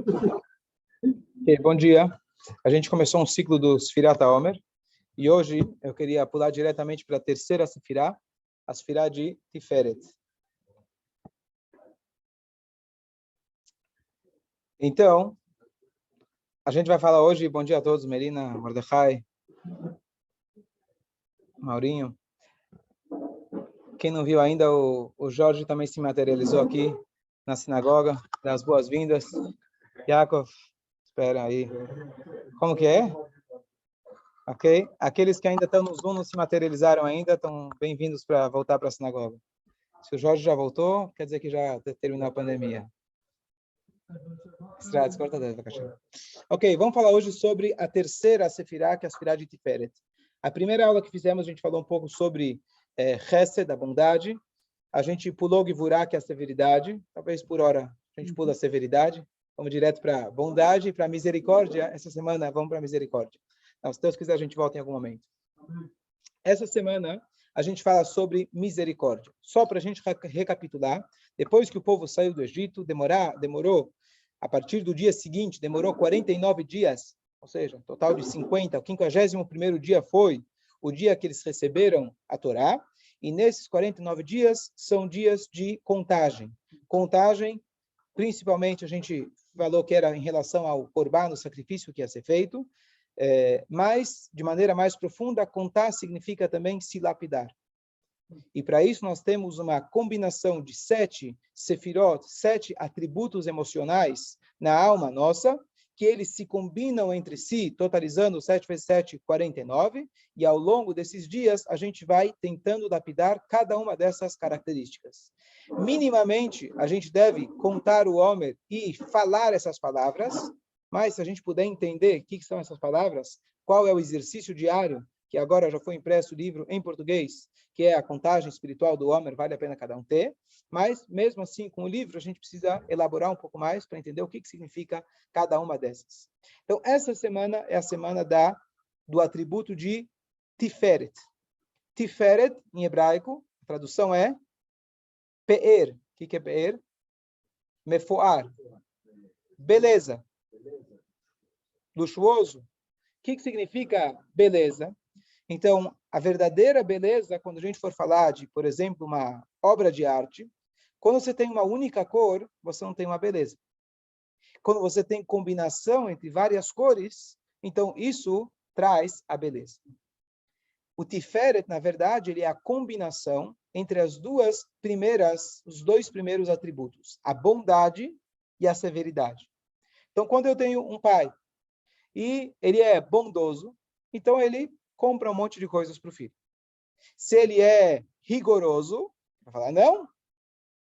Okay, bom dia. A gente começou um ciclo do Sfirat HaOmer e hoje eu queria pular diretamente para a terceira Sefirá, a Sefirá de Tiferet. Então, a gente vai falar hoje, bom dia a todos, Melina, Mordecai, Maurinho. Quem não viu ainda, o Jorge também se materializou aqui na sinagoga, das boas-vindas. Yaakov, espera aí. Como que é? Ok? Aqueles que ainda estão no Zoom, não se materializaram ainda, estão bem-vindos para voltar para a sinagoga. Se o Jorge já voltou, quer dizer que já terminou a pandemia. Ok, vamos falar hoje sobre a terceira Sefirá, que é a Sefirá de Tiferet. A primeira aula que fizemos, a gente falou um pouco sobre Chesed, da bondade. A gente pulou Givurá, que é a severidade. Talvez por hora a gente pula a severidade. Vamos direto para bondade e para misericórdia. Essa semana vamos para misericórdia. Então, se Deus quiser, a gente volta em algum momento. Essa semana a gente fala sobre misericórdia. Só para a gente recapitular, depois que o povo saiu do Egito, demorou, a partir do dia seguinte, demorou 49 dias, ou seja, um total de 50, o 51º dia foi o dia que eles receberam a Torá, e nesses 49 dias são dias de contagem. Contagem, principalmente, a gente falou que era em relação ao Corban, o sacrifício que ia ser feito, mas, de maneira mais profunda, contar significa também se lapidar. E para isso nós temos uma combinação de 7 sefirot, 7 atributos emocionais na alma nossa, que eles se combinam entre si, totalizando 7 vezes 7, 49, e ao longo desses dias a gente vai tentando lapidar cada uma dessas características. Minimamente, a gente deve contar o Homer e falar essas palavras, mas se a gente puder entender o que são essas palavras, qual é o exercício diário, que agora já foi impresso o livro em português, que é a contagem espiritual do Homer, vale a pena cada um ter, mas mesmo assim, com o livro, a gente precisa elaborar um pouco mais para entender o que significa cada uma dessas. Então, essa semana é a semana do atributo de Tiferet. Tiferet, em hebraico, a tradução é Pe'er. O que é Pe'er? Mefoar. Beleza. Luxuoso. O que significa beleza? Então, a verdadeira beleza, quando a gente for falar de, por exemplo, uma obra de arte, quando você tem uma única cor, você não tem uma beleza. Quando você tem combinação entre várias cores, então isso traz a beleza. O Tiferet, na verdade, ele é a combinação entre os dois primeiros atributos, a bondade e a severidade. Então, quando eu tenho um pai e ele é bondoso, então ele compra um monte de coisas para o filho. Se ele é rigoroso, vai falar, não,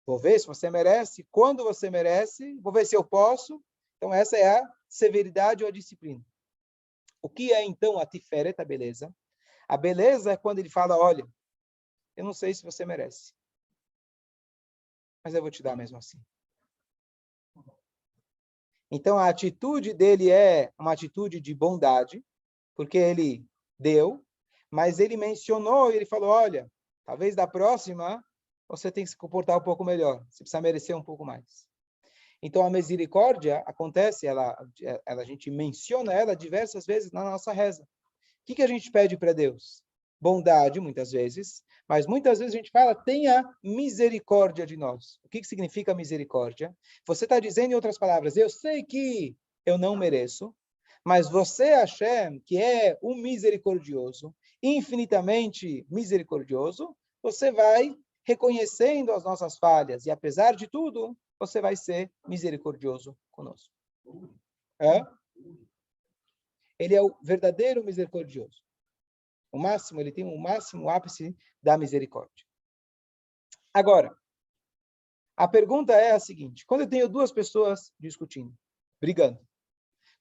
vou ver se você merece, quando você merece, vou ver se eu posso. Então, essa é a severidade ou a disciplina. O que é, então, a tiferet, a beleza? A beleza é quando ele fala, olha, eu não sei se você merece, mas eu vou te dar mesmo assim. Então, a atitude dele é uma atitude de bondade, porque ele deu, mas ele mencionou, ele falou, olha, talvez da próxima você tem que se comportar um pouco melhor, você precisa merecer um pouco mais. Então, a misericórdia acontece, a gente menciona ela diversas vezes na nossa reza. O que a gente pede para Deus? Bondade, muitas vezes, mas muitas vezes a gente fala, tenha misericórdia de nós. O que significa misericórdia? Você está dizendo, em outras palavras, eu sei que eu não mereço, mas você, Hashem, que é o misericordioso, infinitamente misericordioso, você vai reconhecendo as nossas falhas, e apesar de tudo, você vai ser misericordioso conosco. Ele é o verdadeiro misericordioso. Ele tem o máximo ápice da misericórdia. Agora, a pergunta é a seguinte, quando eu tenho duas pessoas discutindo, brigando,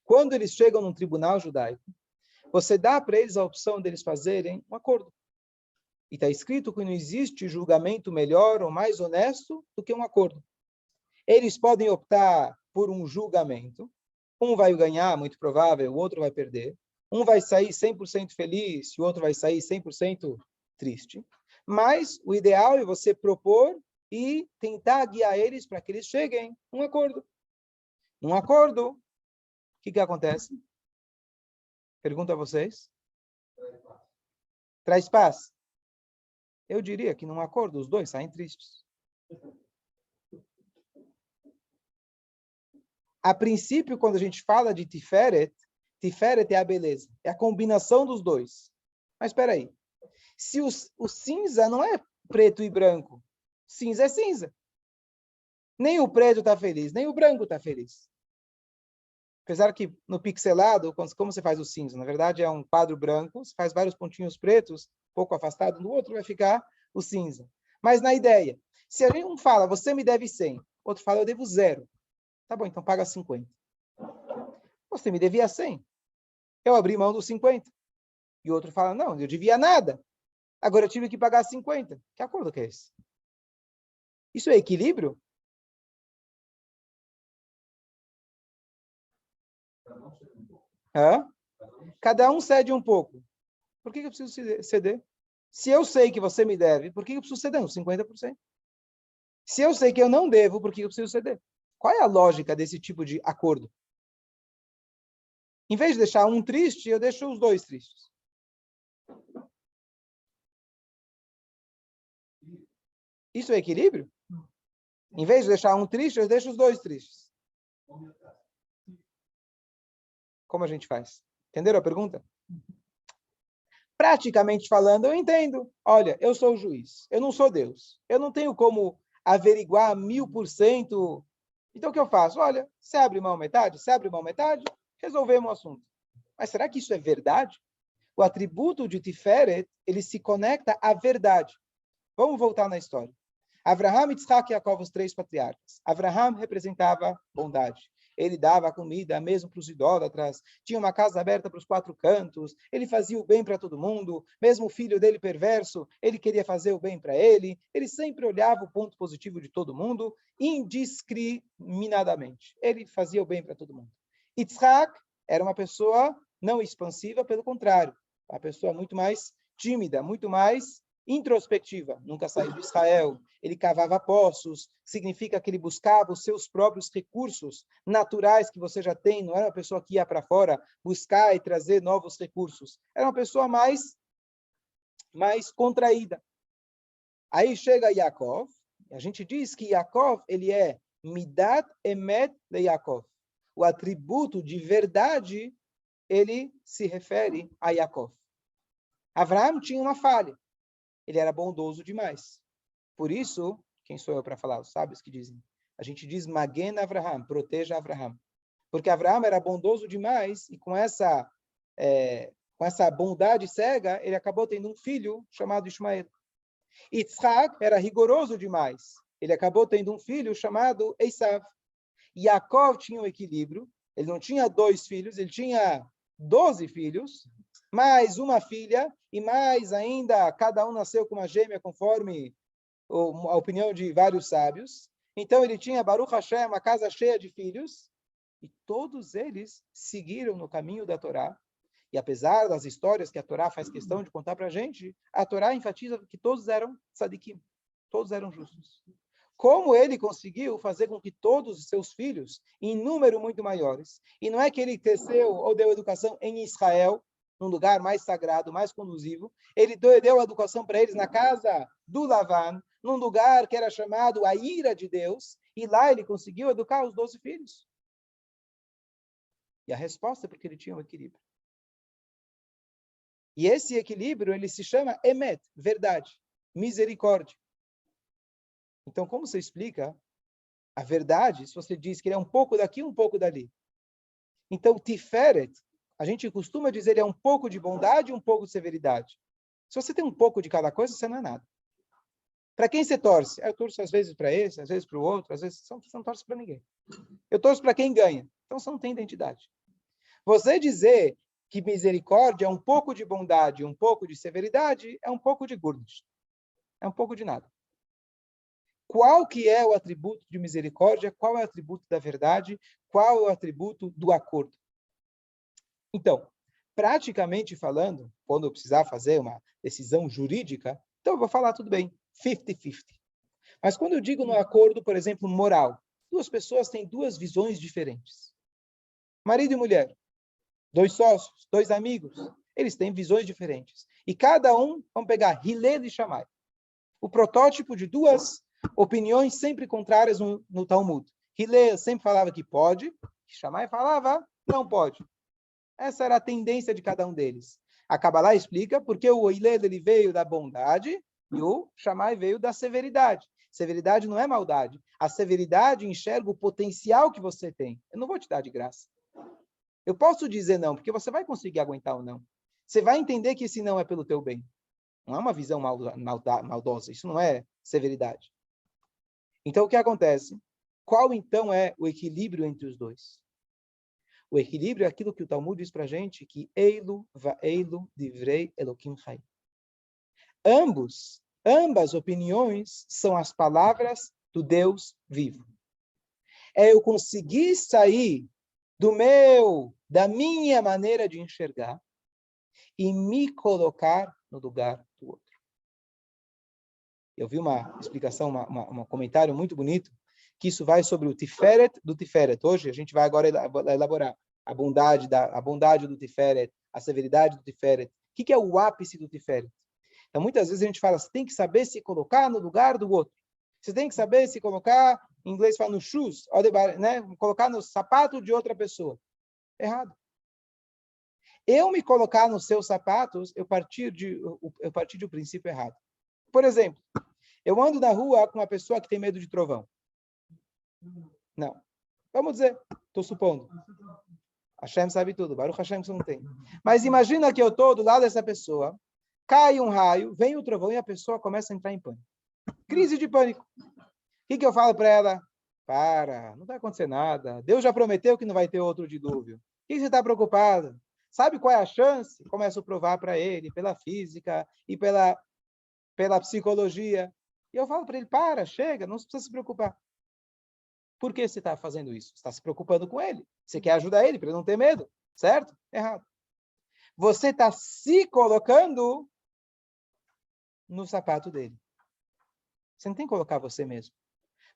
quando eles chegam num tribunal judaico, você dá para eles a opção deles fazerem um acordo. E está escrito que não existe julgamento melhor ou mais honesto do que um acordo. Eles podem optar por um julgamento. Um vai ganhar, muito provável, o outro vai perder. Um vai sair 100% feliz e o outro vai sair 100% triste. Mas o ideal é você propor e tentar guiar eles para que eles cheguem a um acordo. Num acordo, o que acontece? Pergunto a vocês. Traz paz. Eu diria que num acordo os dois saem tristes. A princípio, quando a gente fala de Tiferet, Tiferet é a beleza, é a combinação dos dois. Mas espera aí, se o cinza não é preto e branco, cinza é cinza. Nem o preto está feliz, nem o branco está feliz. Apesar que no pixelado, como você faz o cinza? Na verdade, é um quadro branco, você faz vários pontinhos pretos, um pouco afastado do outro, vai ficar o cinza. Mas na ideia, se a gente um fala, você me deve 100, outro fala, eu devo 0. Tá bom, então paga 50. Você me devia 100. Eu abri mão dos 50. E o outro fala, não, eu devia nada. Agora eu tive que pagar 50. Que acordo que é esse? Isso é equilíbrio? Hã? Cada um cede um pouco. Por que eu preciso ceder? Se eu sei que você me deve, por que eu preciso ceder uns 50%? Se eu sei que eu não devo, por que eu preciso ceder? Qual é a lógica desse tipo de acordo? Em vez de deixar um triste, eu deixo os dois tristes. Isso é equilíbrio? Em vez de deixar um triste, eu deixo os dois tristes. Como a gente faz? Entenderam a pergunta? Praticamente falando, eu entendo. Olha, eu sou o juiz, eu não sou Deus. Eu não tenho como averiguar 1000%. Então, o que eu faço? Olha, você abre mão metade, resolvemos o assunto. Mas será que isso é verdade? O atributo de Tiferet, ele se conecta à verdade. Vamos voltar na história. Avraham, Yitzhak e Yaakov, os 3 patriarcas. Avraham representava bondade. Ele dava comida mesmo para os idólatras, tinha uma casa aberta para os 4 cantos, ele fazia o bem para todo mundo, mesmo o filho dele perverso, ele queria fazer o bem para ele sempre olhava o ponto positivo de todo mundo, indiscriminadamente. Ele fazia o bem para todo mundo. Yitzhak era uma pessoa não expansiva, pelo contrário, uma pessoa muito mais tímida, muito mais introspectiva, nunca saiu de Israel, ele cavava poços, significa que ele buscava os seus próprios recursos naturais que você já tem, não era uma pessoa que ia para fora buscar e trazer novos recursos, era uma pessoa mais contraída. Aí chega Yaakov, e a gente diz que Yaakov, ele é Midat Emet de Yaakov. O atributo de verdade, ele se refere a Yaakov. Avraham tinha uma falha. Ele era bondoso demais. Por isso, quem sou eu para falar? Os sábios que dizem. A gente diz Magen Avraham, proteja Avraham. Porque Avraham era bondoso demais e com essa bondade cega, ele acabou tendo um filho chamado Ismael. Yitzhak era rigoroso demais. Ele acabou tendo um filho chamado Esav. Yaakov tinha um equilíbrio. Ele não tinha 2 filhos, ele tinha 12 filhos, mais uma filha, e mais ainda, cada um nasceu com uma gêmea, conforme a opinião de vários sábios. Então, ele tinha, Baruch Hashem, uma casa cheia de filhos, e todos eles seguiram no caminho da Torá. E apesar das histórias que a Torá faz questão de contar para a gente, a Torá enfatiza que todos eram tzadikim, todos eram justos. Como ele conseguiu fazer com que todos os seus filhos, em número muito maiores, e não é que ele cresceu ou deu educação em Israel, num lugar mais sagrado, mais conduzivo, ele deu educação para eles na casa do Lavan, num lugar que era chamado a ira de Deus, e lá ele conseguiu educar os 12 filhos. E a resposta é porque ele tinha um equilíbrio. E esse equilíbrio, ele se chama Emet, verdade, misericórdia. Então, como você explica a verdade se você diz que ele é um pouco daqui, um pouco dali? Então, Tiferet, a gente costuma dizer, ele é um pouco de bondade e um pouco de severidade. Se você tem um pouco de cada coisa, você não é nada. Para quem você torce? Eu torço às vezes para esse, às vezes para o outro, às vezes você não torce para ninguém. Eu torço para quem ganha. Então, você não tem identidade. Você dizer que misericórdia é um pouco de bondade e um pouco de severidade, é um pouco de gurnish. É um pouco de nada. Qual que é o atributo de misericórdia? Qual é o atributo da verdade? Qual é o atributo do acordo? Então, praticamente falando, quando eu precisar fazer uma decisão jurídica, então eu vou falar tudo bem, 50-50. Mas quando eu digo no acordo, por exemplo, moral, Duas pessoas têm duas visões diferentes. Marido e mulher, dois sócios, dois amigos, eles têm visões diferentes. E cada um, vamos pegar Hillel e Shammai. O protótipo de duas opiniões sempre contrárias no Talmud. Hillel sempre falava que pode, Shammai falava não pode. Essa era a tendência de cada um deles. A Kabbalah explica porque o Hillel ele veio da bondade e o Shammai veio da severidade. Severidade não é maldade. A severidade enxerga o potencial que você tem. Eu não vou te dar de graça. Eu posso dizer não, porque você vai conseguir aguentar ou não. Você vai entender que esse não é pelo teu bem. Não é uma visão maldosa. Isso não é severidade. Então, o que acontece? Qual, então, é o equilíbrio entre os dois? O equilíbrio é aquilo que o Talmud diz para a gente, que Eilu va'eilu divrei Elokim Chai. Ambas opiniões são as palavras do Deus vivo. É eu conseguir sair da minha maneira de enxergar e me colocar no lugar do outro. Eu vi uma explicação, um comentário muito bonito, que isso vai sobre o Tiferet do Tiferet. Hoje a gente vai agora elaborar a bondade do Tiferet, a severidade do Tiferet. O que é o ápice do Tiferet? Então, muitas vezes a gente fala, você tem que saber se colocar no lugar do outro. Você tem que saber se colocar, em inglês fala no shoes, né? Colocar no sapato de outra pessoa. Errado. Eu me colocar nos seus sapatos, eu partir de um princípio errado. Por exemplo, eu ando na rua com uma pessoa que tem medo de trovão. Não. Vamos dizer, estou supondo. Hashem sabe tudo, Baruch Hashem você não tem. Mas imagina que eu estou do lado dessa pessoa, cai um raio, vem o trovão e a pessoa começa a entrar em pânico. Crise de pânico. O que eu falo para ela? Para, não vai acontecer nada. Deus já prometeu que não vai ter outro dilúvio. O que você está preocupado? Sabe qual é a chance? Começo a provar para ele, pela física e pela psicologia. E eu falo para ele, para, chega, não precisa se preocupar. Por que você está fazendo isso? Você está se preocupando com ele. Você quer ajudar ele para ele não ter medo, certo? Errado. Você está se colocando no sapato dele. Você não tem que colocar você mesmo.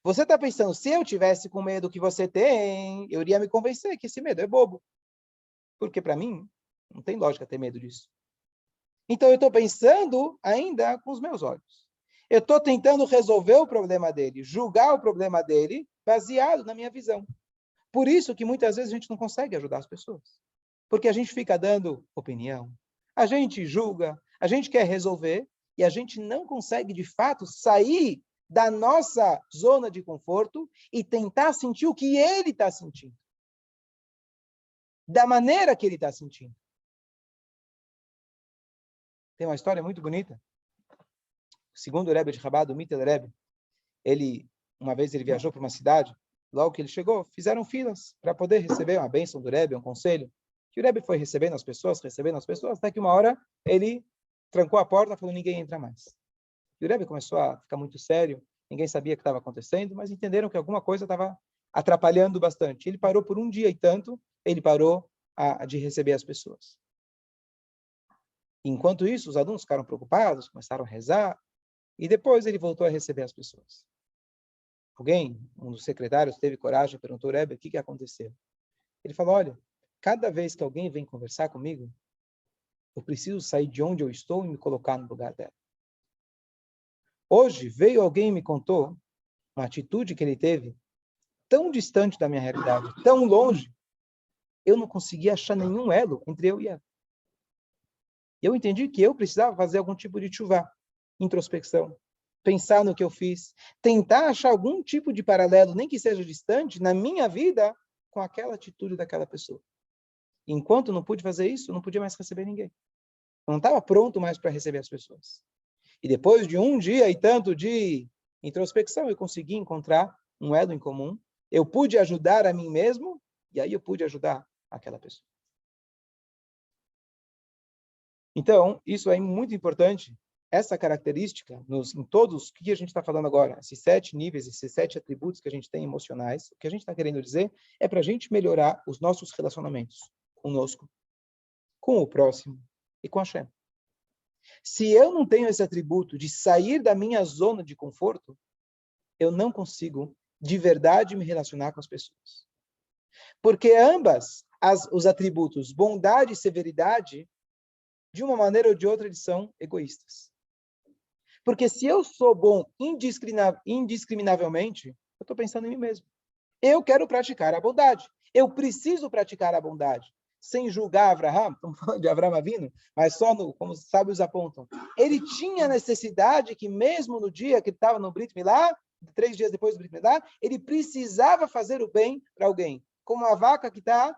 Você está pensando, se eu tivesse com medo que você tem, eu iria me convencer que esse medo é bobo. Porque para mim, não tem lógica ter medo disso. Então eu estou pensando ainda com os meus olhos. Eu estou tentando resolver o problema dele, julgar o problema dele, baseado na minha visão. Por isso que muitas vezes a gente não consegue ajudar as pessoas. Porque a gente fica dando opinião, a gente julga, a gente quer resolver, e a gente não consegue, de fato, sair da nossa zona de conforto e tentar sentir o que ele está sentindo. Da maneira que ele está sentindo. Tem uma história muito bonita. Segundo o Rebbe de Chabad, o Mittel Rebbe, uma vez ele viajou para uma cidade, logo que ele chegou, fizeram filas para poder receber uma bênção do Rebbe, um conselho. Que o Rebbe foi recebendo as pessoas, até que uma hora ele trancou a porta e falou, ninguém entra mais. E o Rebbe começou a ficar muito sério, ninguém sabia o que estava acontecendo, mas entenderam que alguma coisa estava atrapalhando bastante. Ele parou por um dia e tanto, ele parou de receber as pessoas. Enquanto isso, os alunos ficaram preocupados, começaram a rezar, e depois ele voltou a receber as pessoas. Um dos secretários teve coragem, perguntou ao Rebbe, o que aconteceu? Ele falou, olha, cada vez que alguém vem conversar comigo, eu preciso sair de onde eu estou e me colocar no lugar dela. Hoje veio alguém e me contou uma atitude que ele teve tão distante da minha realidade, tão longe, eu não conseguia achar nenhum elo entre eu e ela. Eu entendi que eu precisava fazer algum tipo de tchuvá, introspecção, pensar no que eu fiz, tentar achar algum tipo de paralelo, nem que seja distante, na minha vida, com aquela atitude daquela pessoa. Enquanto não pude fazer isso, eu não podia mais receber ninguém. Eu não estava pronto mais para receber as pessoas. E depois de um dia e tanto de introspecção, eu consegui encontrar um elo em comum. Eu pude ajudar a mim mesmo, e aí eu pude ajudar aquela pessoa. Então, isso é muito importante, essa característica, em todos, o que a gente está falando agora, esses 7 níveis, esses 7 atributos que a gente tem emocionais, o que a gente está querendo dizer é para a gente melhorar os nossos relacionamentos conosco, com o próximo e com a Hashem. Se eu não tenho esse atributo de sair da minha zona de conforto, eu não consigo de verdade me relacionar com as pessoas. Porque ambas, os atributos, bondade e severidade, de uma maneira ou de outra, eles são egoístas. Porque se eu sou bom indiscriminavelmente, eu estou pensando em mim mesmo. Eu quero praticar a bondade. Eu preciso praticar a bondade. Sem julgar Abraham, estamos falando de Abraham Avinu, mas só como os sábios apontam. Ele tinha necessidade que mesmo no dia que ele estava no Brit Milá, 3 dias depois do Brit Milá, ele precisava fazer o bem para alguém. Como a vaca que está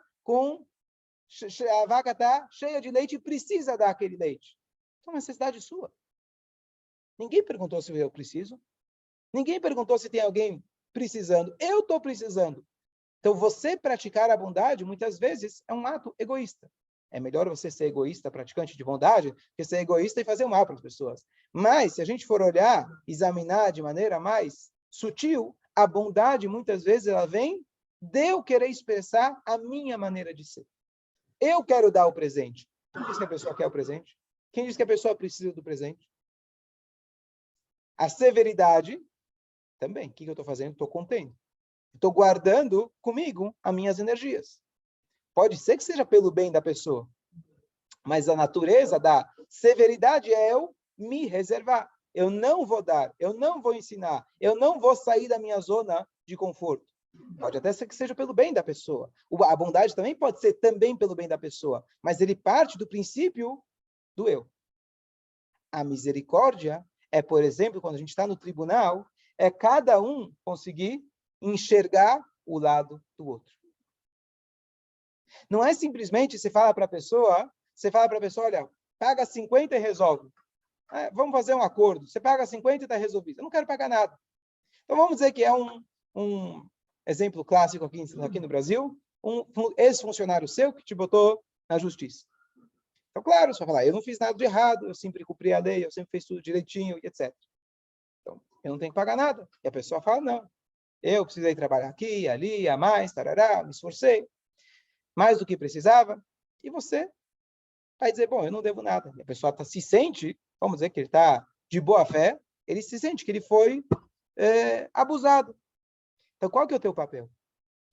cheia de leite e precisa dar aquele leite. É uma necessidade sua. Ninguém perguntou se eu preciso. Ninguém perguntou se tem alguém precisando. Eu estou precisando. Então, você praticar a bondade, muitas vezes, é um ato egoísta. É melhor você ser egoísta, praticante de bondade, que ser egoísta e fazer o mal para as pessoas. Mas, se a gente for olhar, examinar de maneira mais sutil, a bondade, muitas vezes, ela vem de eu querer expressar a minha maneira de ser. Eu quero dar o presente. Quem diz que a pessoa quer o presente? Quem diz que a pessoa precisa do presente? A severidade, também. O que eu estou fazendo? Estou contendo. Estou guardando comigo as minhas energias. Pode ser que seja pelo bem da pessoa, mas a natureza da severidade é eu me reservar. Eu não vou dar, eu não vou ensinar, eu não vou sair da minha zona de conforto. Pode até ser que seja pelo bem da pessoa. A bondade também pode ser também pelo bem da pessoa, mas ele parte do princípio do eu. A misericórdia é, por exemplo, quando a gente está no tribunal, é cada um conseguir enxergar o lado do outro. Não é simplesmente você fala para a pessoa, olha, paga 50 e resolve. Vamos fazer um acordo. Você paga 50 e está resolvido. Eu não quero pagar nada. Então vamos dizer que é um exemplo clássico aqui no Brasil, um ex-funcionário seu que te botou na justiça. Então, claro, você vai falar, eu não fiz nada de errado, eu sempre cumpri a lei, eu sempre fiz tudo direitinho, etc. Então, eu não tenho que pagar nada. E a pessoa fala, não. Eu precisei trabalhar aqui, ali, a mais, tarará, me esforcei, mais do que precisava. E você vai dizer, bom, eu não devo nada. E a pessoa se sente, vamos dizer que ele está de boa fé, ele se sente que ele foi abusado. Então, qual que é o teu papel?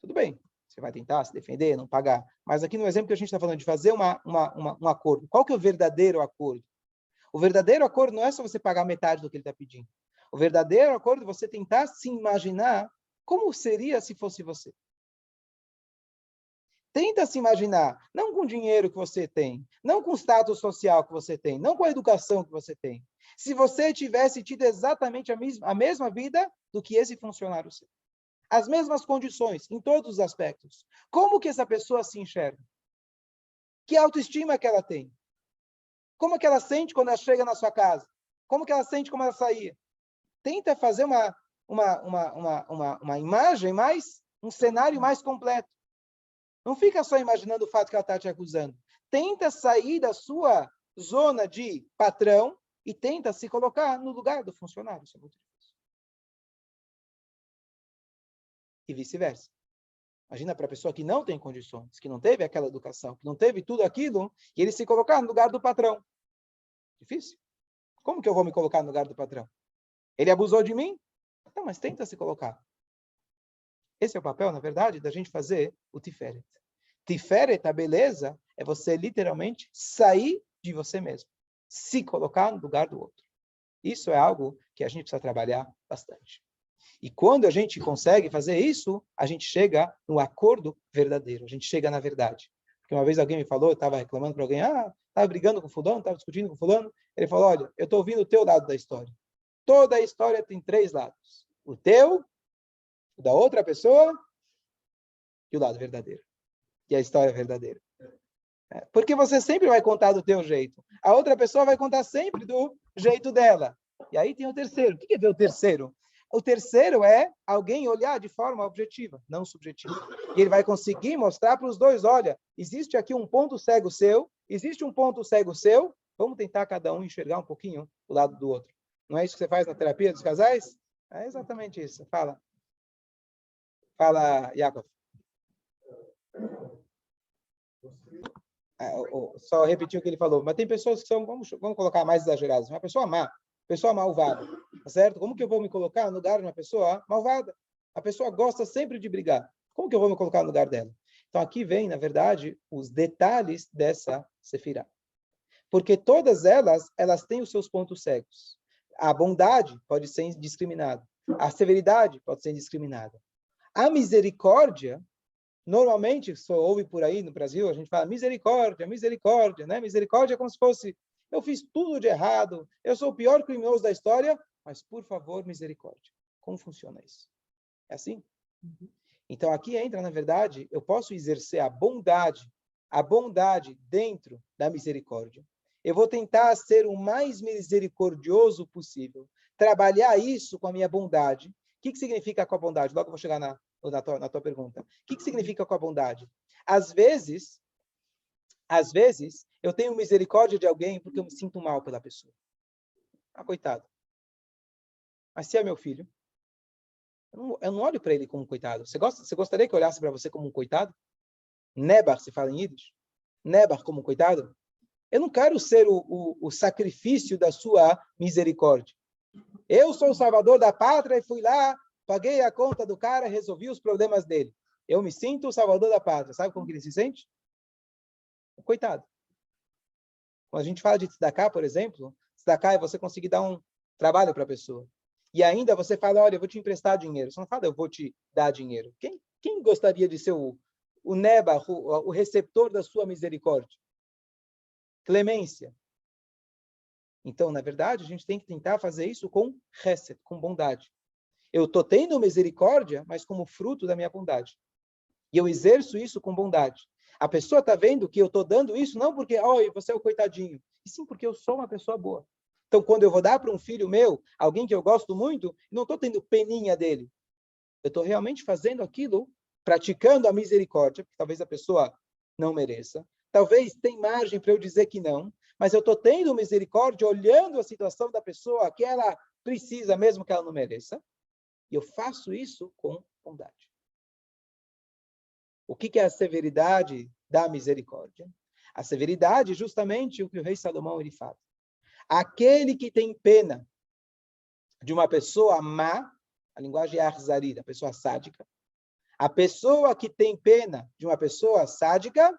Tudo bem, você vai tentar se defender, não pagar. Mas aqui no exemplo que a gente está falando de fazer um acordo. Qual que é o verdadeiro acordo? O verdadeiro acordo não é só você pagar metade do que ele está pedindo. O verdadeiro acordo é você tentar se imaginar como seria se fosse você. Tenta se imaginar, não com o dinheiro que você tem, não com o status social que você tem, não com a educação que você tem. Se você tivesse tido exatamente a mesma vida do que esse funcionário seu. As mesmas condições, em todos os aspectos. Como que essa pessoa se enxerga? Que autoestima que ela tem? Como que ela sente quando ela chega na sua casa? Como que ela sente quando ela sair? Tenta fazer uma imagem um cenário mais completo. Não fica só imaginando o fato que ela está te acusando. Tenta sair da sua zona de patrão e tenta se colocar no lugar do funcionário. Isso é muito difícil. E vice-versa. Imagina para a pessoa que não tem condições, que não teve aquela educação, que não teve tudo aquilo, e ele se colocar no lugar do patrão. Difícil. Como que eu vou me colocar no lugar do patrão? Ele abusou de mim? Não, mas tenta se colocar. Esse é o papel, na verdade, da gente fazer o Tiferet. Tiferet, a beleza, é você literalmente sair de você mesmo. Se colocar no lugar do outro. Isso é algo que a gente precisa trabalhar bastante. E quando a gente consegue fazer isso, a gente chega no acordo verdadeiro. A gente chega na verdade. Porque uma vez alguém me falou, eu estava reclamando para alguém, estava brigando com fulano, estava discutindo com fulano. Ele falou, olha, eu estou ouvindo o teu lado da história. Toda a história tem 3 lados. O teu, o da outra pessoa e o lado verdadeiro. E a história verdadeira. Porque você sempre vai contar do teu jeito. A outra pessoa vai contar sempre do jeito dela. E aí tem o terceiro. O que é ver o terceiro? O terceiro é alguém olhar de forma objetiva, não subjetiva. E ele vai conseguir mostrar para os dois, olha, existe aqui um ponto cego seu, existe um ponto cego seu, vamos tentar cada um enxergar um pouquinho o lado do outro. Não é isso que você faz na terapia dos casais? É exatamente isso. Fala, Jacob. Só repetir o que ele falou. Mas tem pessoas que são, vamos colocar mais exageradas. Uma pessoa má, pessoa malvada, tá certo? Como que eu vou me colocar no lugar de uma pessoa malvada? A pessoa gosta sempre de brigar. Como que eu vou me colocar no lugar dela? Então aqui vem, na verdade, os detalhes dessa sefirá. Porque todas elas têm os seus pontos cegos. A bondade pode ser indiscriminada. A severidade pode ser indiscriminada. A misericórdia, normalmente, só ouve por aí no Brasil, a gente fala misericórdia, misericórdia, né? Misericórdia é como se fosse, eu fiz tudo de errado, eu sou o pior criminoso da história, mas, por favor, misericórdia. Como funciona isso? É assim? Então, aqui entra, na verdade, eu posso exercer a bondade dentro da misericórdia. Eu vou tentar ser o mais misericordioso possível, trabalhar isso com a minha bondade. O que significa com a bondade? Logo eu vou chegar na tua pergunta. O que significa com a bondade? Às vezes, eu tenho misericórdia de alguém porque eu me sinto mal pela pessoa. Ah, coitado. Mas se é meu filho, eu não olho para ele como um coitado. Você gostaria que eu olhasse para você como um coitado? Nebar, se fala em Yiddish. Nebar como um coitado? Eu não quero ser o sacrifício da sua misericórdia. Eu sou o salvador da pátria e fui lá, paguei a conta do cara, resolvi os problemas dele. Eu me sinto o salvador da pátria. Sabe como que ele se sente? Coitado. Quando a gente fala de tzedakah, por exemplo, tzedakah é você conseguir dar um trabalho para a pessoa. E ainda você fala, olha, eu vou te emprestar dinheiro. Você não fala, eu vou te dar dinheiro. Quem gostaria de ser o Neba, o receptor da sua misericórdia? Clemência. Então, na verdade, a gente tem que tentar fazer isso com chesed, com bondade. Eu estou tendo misericórdia, mas como fruto da minha bondade. E eu exerço isso com bondade. A pessoa está vendo que eu estou dando isso não porque, oi, você é o coitadinho, e sim porque eu sou uma pessoa boa. Então, quando eu vou dar para um filho meu, alguém que eu gosto muito, não estou tendo peninha dele. Eu estou realmente fazendo aquilo, praticando a misericórdia, porque talvez a pessoa não mereça. Talvez tem margem para eu dizer que não, mas eu estou tendo misericórdia, olhando a situação da pessoa que ela precisa, mesmo que ela não mereça. E eu faço isso com bondade. O que é a severidade da misericórdia? A severidade é justamente o que o rei Salomão ele fala. Aquele que tem pena de uma pessoa má, a linguagem é arzari, da pessoa sádica. A pessoa que tem pena de uma pessoa sádica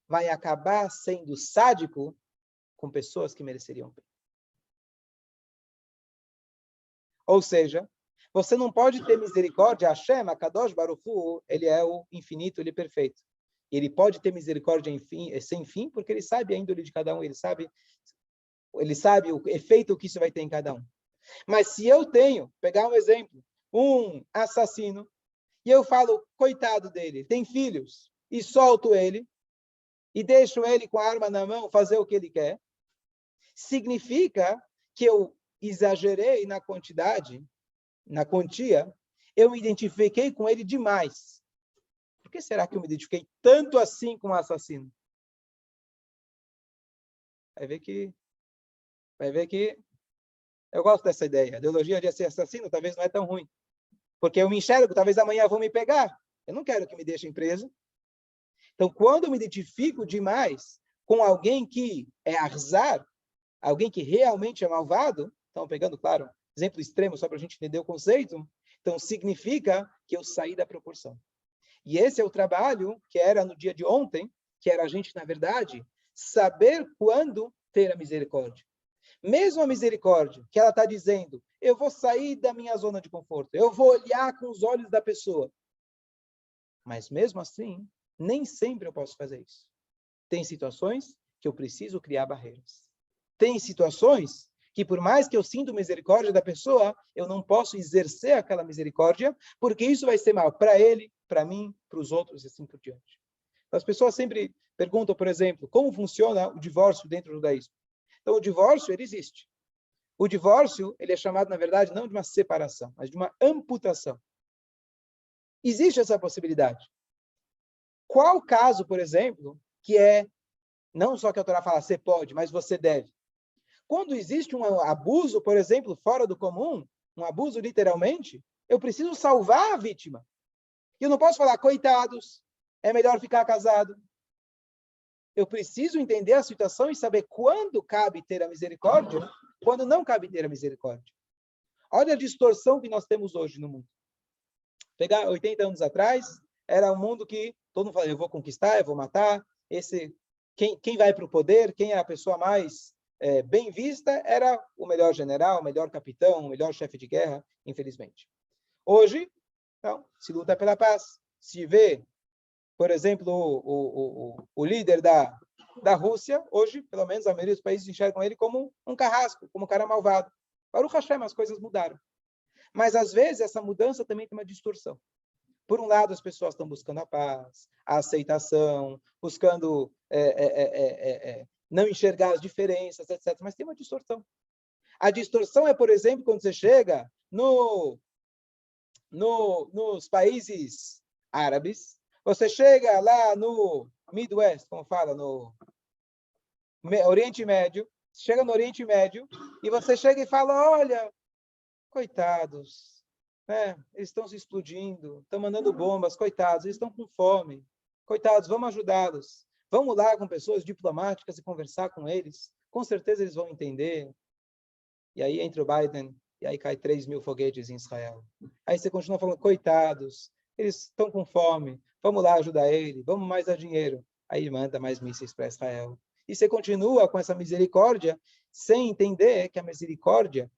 vai acabar sendo sádico com pessoas que mereceriam pena. Ou seja, você não pode ter misericórdia. Hashem, Akadosh Baruch Hu, ele é o infinito, ele é perfeito. Ele pode ter misericórdia sem fim, porque ele sabe a índole de cada um, ele sabe o efeito que isso vai ter em cada um. Mas se eu pegar um exemplo, um assassino, e eu falo, coitado dele, tem filhos, e solto ele, e deixo ele com a arma na mão fazer o que ele quer, significa que eu exagerei na quantidade, na quantia, eu me identifiquei com ele demais. Por que será que eu me identifiquei tanto assim com o assassino? Vai ver que eu gosto dessa ideia. A ideologia de ser assassino talvez não é tão ruim. Porque eu me enxergo, talvez amanhã vão me pegar. Eu não quero que me deixem preso. Então, quando eu me identifico demais com alguém que é arzar, alguém que realmente é malvado, estão pegando, claro, exemplo extremo só para a gente entender o conceito, então significa que eu saí da proporção. E esse é o trabalho que era no dia de ontem, que era a gente, na verdade, saber quando ter a misericórdia. Mesmo a misericórdia, que ela está dizendo, eu vou sair da minha zona de conforto, eu vou olhar com os olhos da pessoa. Mas mesmo assim, nem sempre eu posso fazer isso. Tem situações que eu preciso criar barreiras. Tem situações que, por mais que eu sinta misericórdia da pessoa, eu não posso exercer aquela misericórdia, porque isso vai ser mal para ele, para mim, para os outros e assim por diante. As pessoas sempre perguntam, por exemplo, como funciona o divórcio dentro do judaísmo. Então, o divórcio, ele existe. O divórcio, ele é chamado, na verdade, não de uma separação, mas de uma amputação. Existe essa possibilidade. Qual caso, por exemplo, que é, não só que a Torá fala, você pode, mas você deve. Quando existe um abuso, por exemplo, fora do comum, um abuso literalmente, eu preciso salvar a vítima. Eu não posso falar, coitados, é melhor ficar casado. Eu preciso entender a situação e saber quando cabe ter a misericórdia, quando não cabe ter a misericórdia. Olha a distorção que nós temos hoje no mundo. Pegar 80 anos atrás, era um mundo que todo mundo falava, eu vou conquistar, eu vou matar. Quem vai para o poder, quem é a pessoa mais bem vista, era o melhor general, o melhor capitão, o melhor chefe de guerra, infelizmente. Hoje, não, se luta pela paz. Se vê, por exemplo, o líder da Rússia, hoje, pelo menos a maioria dos países enxergam ele como um carrasco, como um cara malvado. Baruch Hashem, as coisas mudaram. Mas, às vezes, essa mudança também tem uma distorção. Por um lado, as pessoas estão buscando a paz, a aceitação, buscando não enxergar as diferenças, etc. Mas tem uma distorção. A distorção é, por exemplo, quando você chega nos países árabes, você chega lá no Midwest, como fala, no Oriente Médio, chega no Oriente Médio e você chega e fala, olha, coitados, né? Eles estão se explodindo, estão mandando bombas, coitados, eles estão com fome, coitados, vamos ajudá-los. Vamos lá com pessoas diplomáticas e conversar com eles, com certeza eles vão entender. E aí entra o Biden, e aí cai 3.000 foguetes em Israel. Aí você continua falando, coitados, eles estão com fome, vamos lá ajudar eles, vamos mais dar dinheiro. Aí manda mais mísseis para Israel. E você continua com essa misericórdia, sem entender que a misericórdia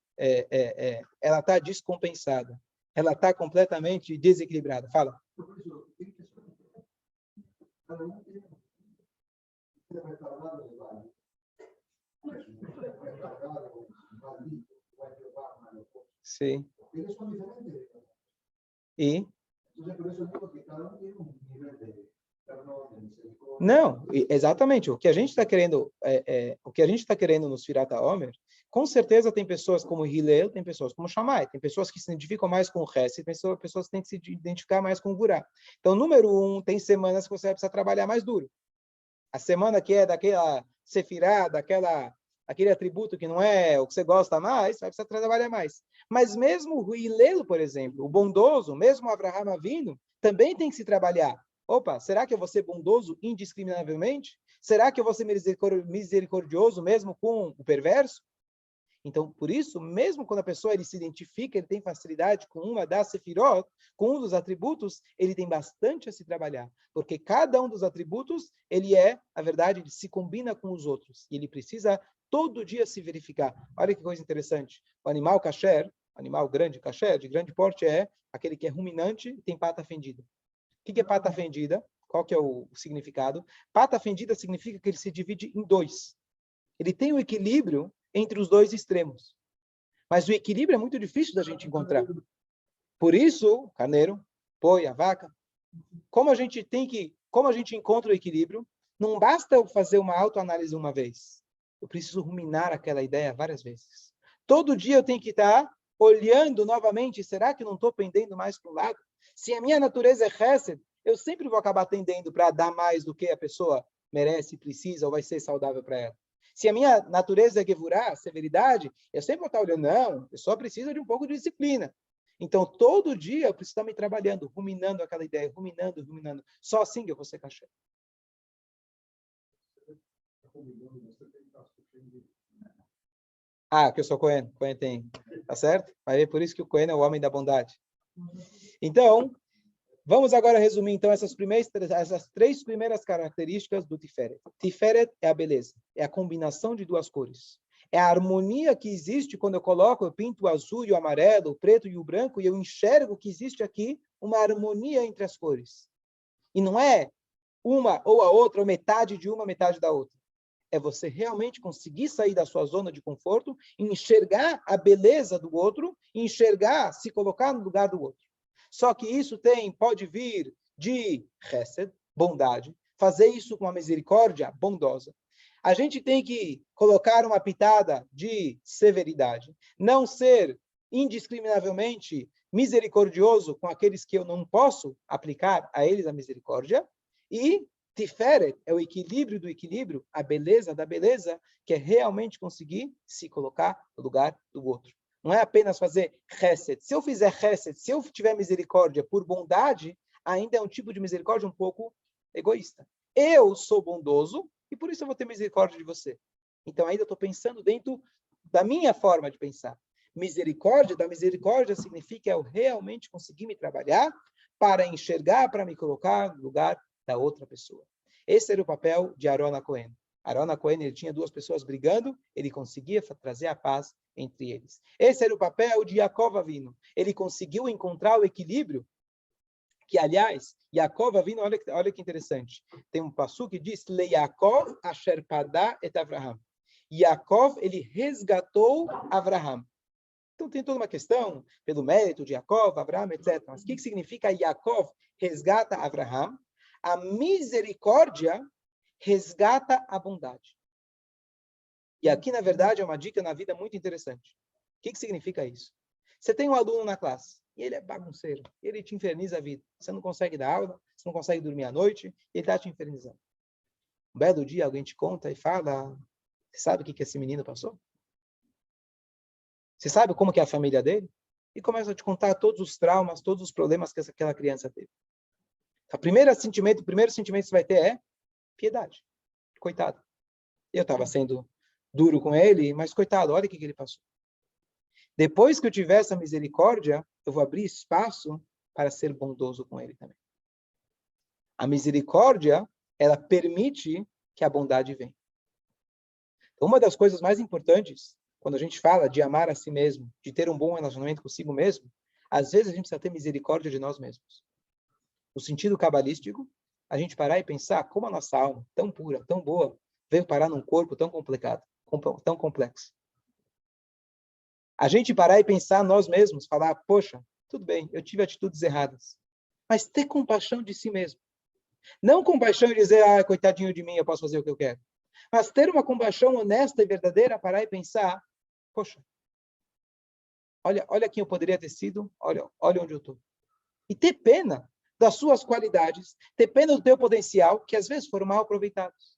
ela está descompensada. Ela está completamente desequilibrada. Fala. Sim. E? Não, exatamente. O que a gente está querendo, o que a gente está querendo no Sfirat HaOmer, com certeza tem pessoas como Hillel, tem pessoas como Shammai, tem pessoas que se identificam mais com o Hesed, tem pessoas que têm que se identificar mais com o Gurá. Então, número 1, tem semanas que você vai precisar trabalhar mais duro. A semana que é daquela Sefirá, aquele atributo que não é o que você gosta mais, vai precisar trabalhar mais. Mas mesmo o Hillel, por exemplo, o bondoso, mesmo o Avraham Avinu, também tem que se trabalhar. Opa, será que eu vou ser bondoso indiscriminavelmente? Será que eu vou ser misericordioso mesmo com o perverso? Então, por isso, mesmo quando a pessoa ele se identifica, ele tem facilidade com uma das sefirot, com um dos atributos, ele tem bastante a se trabalhar. Porque cada um dos atributos, na verdade, ele se combina com os outros. E ele precisa todo dia se verificar. Olha que coisa interessante. O animal kasher, animal grande kasher, de grande porte, é aquele que é ruminante e tem pata fendida. O que é pata fendida? Qual que é o significado? Pata fendida significa que ele se divide em dois. Ele tem o equilíbrio entre os dois extremos. Mas o equilíbrio é muito difícil da gente encontrar. Por isso, o carneiro, boi, a vaca, como a gente encontra o equilíbrio, não basta eu fazer uma autoanálise uma vez. Eu preciso ruminar aquela ideia várias vezes. Todo dia eu tenho que estar olhando novamente, será que não estou pendendo mais para um lado? Se a minha natureza é chesed, eu sempre vou acabar tendendo para dar mais do que a pessoa merece, precisa ou vai ser saudável para ela. Se a minha natureza é gevurá, severidade, eu sempre vou estar olhando, não, eu só preciso de um pouco de disciplina. Então, todo dia eu preciso estar me trabalhando, ruminando aquela ideia, ruminando. Só assim que eu vou ser kasher. Que eu sou Cohen. Cohen tem, tá certo? Mas é por isso que o Cohen é o homem da bondade. Então, vamos agora resumir, então, essas três primeiras características do Tiferet. Tiferet é a beleza, é a combinação de duas cores. É a harmonia que existe quando eu pinto o azul e o amarelo, o preto e o branco, e eu enxergo que existe aqui uma harmonia entre as cores. E não é uma ou a outra, ou metade de uma, metade da outra. É você realmente conseguir sair da sua zona de conforto, enxergar a beleza do outro, enxergar, se colocar no lugar do outro. Só que isso pode vir de chesed, bondade, fazer isso com uma misericórdia bondosa. A gente tem que colocar uma pitada de severidade, não ser indiscriminavelmente misericordioso com aqueles que eu não posso aplicar a eles a misericórdia, e Tiferet é o equilíbrio do equilíbrio, a beleza da beleza, que é realmente conseguir se colocar no lugar do outro. Não é apenas fazer chesed. Se eu fizer chesed, se eu tiver misericórdia por bondade, ainda é um tipo de misericórdia um pouco egoísta. Eu sou bondoso e por isso eu vou ter misericórdia de você. Então ainda estou pensando dentro da minha forma de pensar. Misericórdia, da misericórdia significa eu realmente conseguir me trabalhar para enxergar, para me colocar no lugar da outra pessoa. Esse era o papel de Aaron Cohen. Aaron Cohen, ele tinha duas pessoas brigando, ele conseguia trazer a paz entre eles. Esse era o papel de Yaakov Avinu. Ele conseguiu encontrar o equilíbrio que, aliás, Yaakov Avinu, olha que interessante. Tem um passuco que diz, Le Yaakov asher pada et Avraham. Yaakov, ele resgatou Avraham. Então tem toda uma questão pelo mérito de Yaakov, Avraham, etc. Mas o que significa Yaakov resgata Avraham? A misericórdia resgata a bondade. E aqui, na verdade, é uma dica na vida muito interessante. O que significa isso? Você tem um aluno na classe, e ele é bagunceiro, ele te inferniza a vida. Você não consegue dar aula, você não consegue dormir à noite, ele está te infernizando. Um belo dia, alguém te conta e fala, você sabe o que esse menino passou? Você sabe como que é a família dele? E começa a te contar todos os traumas, todos os problemas que aquela criança teve. O primeiro sentimento que você vai ter é piedade. Coitado. Eu estava sendo duro com ele, mas coitado, olha o que ele passou. Depois que eu tiver essa misericórdia, eu vou abrir espaço para ser bondoso com ele também. A misericórdia, ela permite que a bondade venha. Então, uma das coisas mais importantes, quando a gente fala de amar a si mesmo, de ter um bom relacionamento consigo mesmo, às vezes a gente precisa ter misericórdia de nós mesmos. No sentido cabalístico, a gente parar e pensar como a nossa alma, tão pura, tão boa, veio parar num corpo tão complicado, tão complexo. A gente parar e pensar nós mesmos, falar, poxa, tudo bem, eu tive atitudes erradas, mas ter compaixão de si mesmo. Não compaixão e dizer, coitadinho de mim, eu posso fazer o que eu quero. Mas ter uma compaixão honesta e verdadeira, parar e pensar, poxa, olha quem eu poderia ter sido, olha onde eu estou. E ter pena das suas qualidades, ter pena do teu potencial, que às vezes foram mal aproveitados.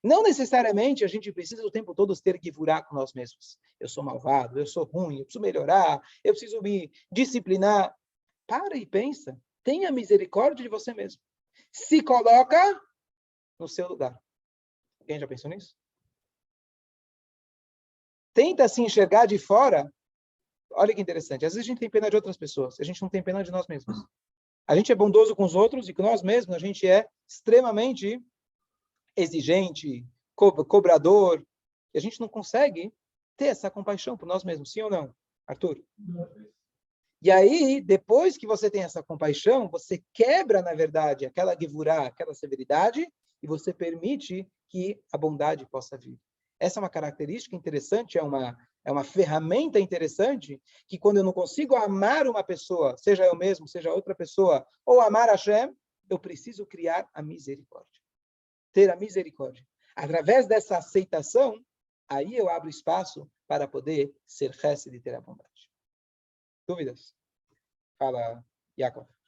Não necessariamente a gente precisa o tempo todo ter que furar com nós mesmos. Eu sou malvado, eu sou ruim, eu preciso melhorar, eu preciso me disciplinar. Para e pensa. Tenha misericórdia de você mesmo. Se coloca no seu lugar. Quem já pensou nisso? Tenta se enxergar de fora. Olha que interessante. Às vezes a gente tem pena de outras pessoas. A gente não tem pena de nós mesmos. A gente é bondoso com os outros e com nós mesmos a gente é extremamente exigente, cobrador, e a gente não consegue ter essa compaixão por nós mesmos, sim ou não, Arthur? E aí, depois que você tem essa compaixão, você quebra, na verdade, aquela gevurá, aquela severidade, e você permite que a bondade possa vir. Essa é uma característica interessante, é uma ferramenta interessante, que quando eu não consigo amar uma pessoa, seja eu mesmo, seja outra pessoa, ou amar Hashem, eu preciso criar a misericórdia. Ter a misericórdia. Através dessa aceitação, aí eu abro espaço para poder ser chesed e ter a bondade. Dúvidas? Fala, Yaakov.